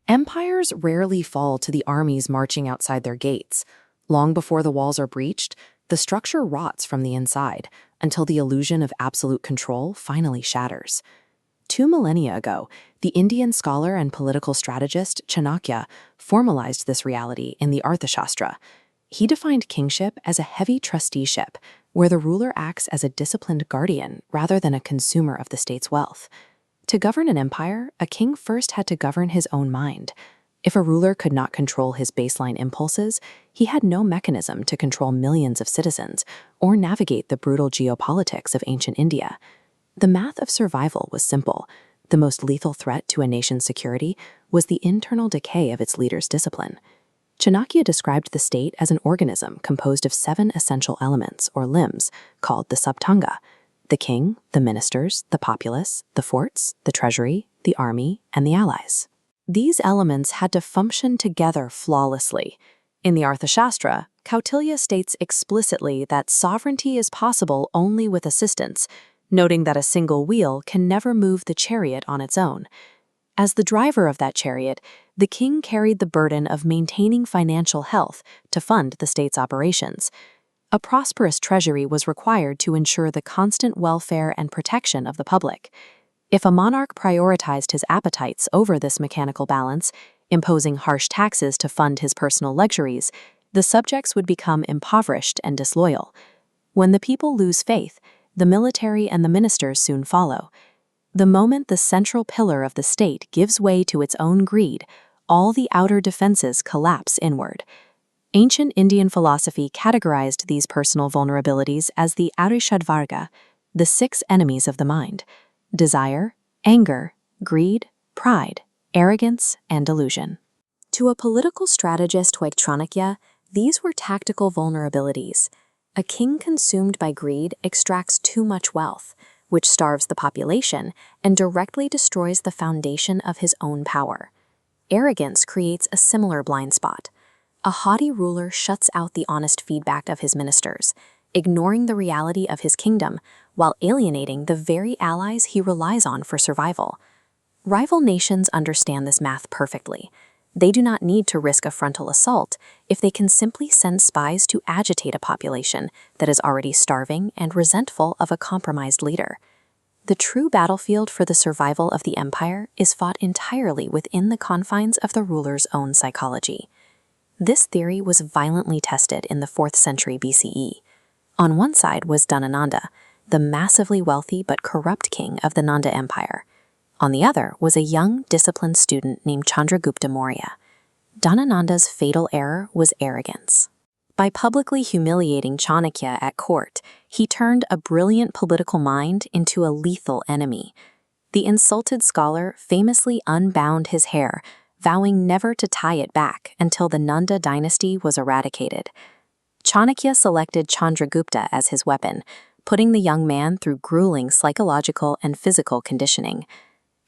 Empires rarely fall to the armies marching outside their gates. Long before the walls are breached, the structure rots from the inside until the illusion of absolute control finally shatters. 2 millennia ago, the Indian scholar and political strategist Chanakya formalized this reality in the Arthashastra. He defined kingship as a heavy trusteeship, where the ruler acts as a disciplined guardian rather than a consumer of the state's wealth. To govern an empire, a king first had to govern his own mind. If a ruler could not control his baseline impulses, he had no mechanism to control millions of citizens or navigate the brutal geopolitics of ancient India. The math of survival was simple. The most lethal threat to a nation's security was the internal decay of its leader's discipline. Chanakya described the state as an organism composed of 7 essential elements, or limbs, called the Saptanga: the king, the ministers, the populace, the forts, the treasury, the army, and the allies. These elements had to function together flawlessly. In the Arthashastra, Kautilya states explicitly that sovereignty is possible only with assistance, noting that a single wheel can never move the chariot on its own. As the driver of that chariot, the king carried the burden of maintaining financial health to fund the state's operations. A prosperous treasury was required to ensure the constant welfare and protection of the public. If a monarch prioritized his appetites over this mechanical balance, imposing harsh taxes to fund his personal luxuries, the subjects would become impoverished and disloyal. When the people lose faith, the military and the ministers soon follow. The moment the central pillar of the state gives way to its own greed, all the outer defenses collapse inward. Ancient Indian philosophy categorized these personal vulnerabilities as the Arishadvarga, the 6 enemies of the mind: desire, anger, greed, pride, arrogance, and delusion. To a political strategist like Chanakya, these were tactical vulnerabilities. A king consumed by greed extracts too much wealth, which starves the population and directly destroys the foundation of his own power. Arrogance creates a similar blind spot. A haughty ruler shuts out the honest feedback of his ministers, ignoring the reality of his kingdom while alienating the very allies he relies on for survival. Rival nations understand this math perfectly. They do not need to risk a frontal assault if they can simply send spies to agitate a population that is already starving and resentful of a compromised leader. The true battlefield for the survival of the empire is fought entirely within the confines of the ruler's own psychology. This theory was violently tested in the 4th century BCE. On one side was Dhanananda, the massively wealthy but corrupt king of the Nanda Empire. On the other was a young, disciplined student named Chandragupta Maurya. Dhanananda's fatal error was arrogance. By publicly humiliating Chanakya at court, he turned a brilliant political mind into a lethal enemy. The insulted scholar famously unbound his hair, vowing never to tie it back until the Nanda dynasty was eradicated. Chanakya selected Chandragupta as his weapon, putting the young man through grueling psychological and physical conditioning.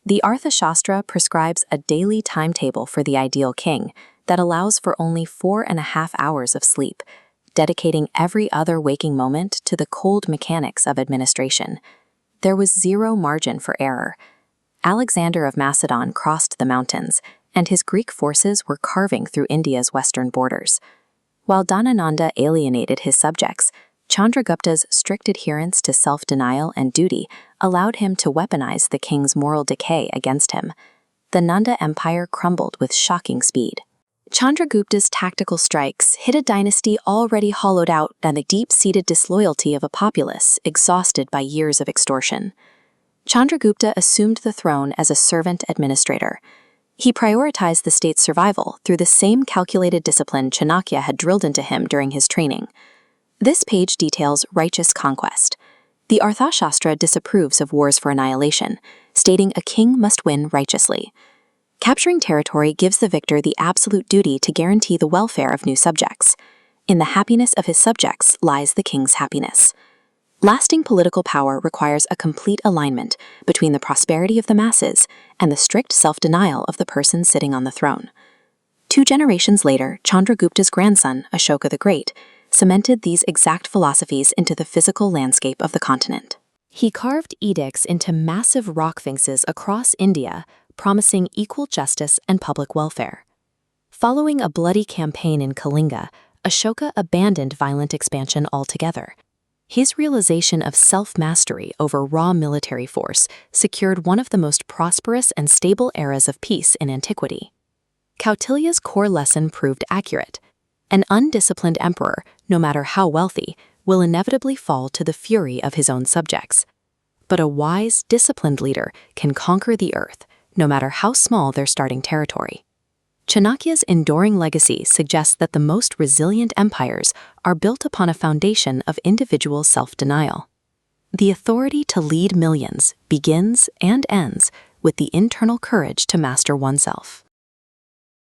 The Arthashastra prescribes a daily timetable for the ideal king that allows for only 4.5 hours of sleep, dedicating every other waking moment to the cold mechanics of administration. There was zero margin for error. Alexander of Macedon crossed the mountains, and his Greek forces were carving through India's western borders. While Dhanananda alienated his subjects, Chandragupta's strict adherence to self-denial and duty allowed him to weaponize the king's moral decay against him. The Nanda Empire crumbled with shocking speed. Chandragupta's tactical strikes hit a dynasty already hollowed out by the deep-seated disloyalty of a populace exhausted by years of extortion. Chandragupta assumed the throne as a servant administrator. He prioritized the state's survival through the same calculated discipline Chanakya had drilled into him during his training. This page details righteous conquest. The Arthashastra disapproves of wars for annihilation, stating a king must win righteously. Capturing territory gives the victor the absolute duty to guarantee the welfare of new subjects. In the happiness of his subjects lies the king's happiness. Lasting political power requires a complete alignment between the prosperity of the masses and the strict self-denial of the person sitting on the throne. 2 generations later, Chandragupta's grandson, Ashoka the Great, cemented these exact philosophies into the physical landscape of the continent. He carved edicts into massive rock sphinxes across India, promising equal justice and public welfare. Following a bloody campaign in Kalinga, Ashoka abandoned violent expansion altogether. His realization of self-mastery over raw military force secured one of the most prosperous and stable eras of peace in antiquity. Kautilya's core lesson proved accurate. An undisciplined emperor, no matter how wealthy, will inevitably fall to the fury of his own subjects. But a wise, disciplined leader can conquer the earth, no matter how small their starting territory. Chanakya's enduring legacy suggests that the most resilient empires are built upon a foundation of individual self-denial. The authority to lead millions begins and ends with the internal courage to master oneself.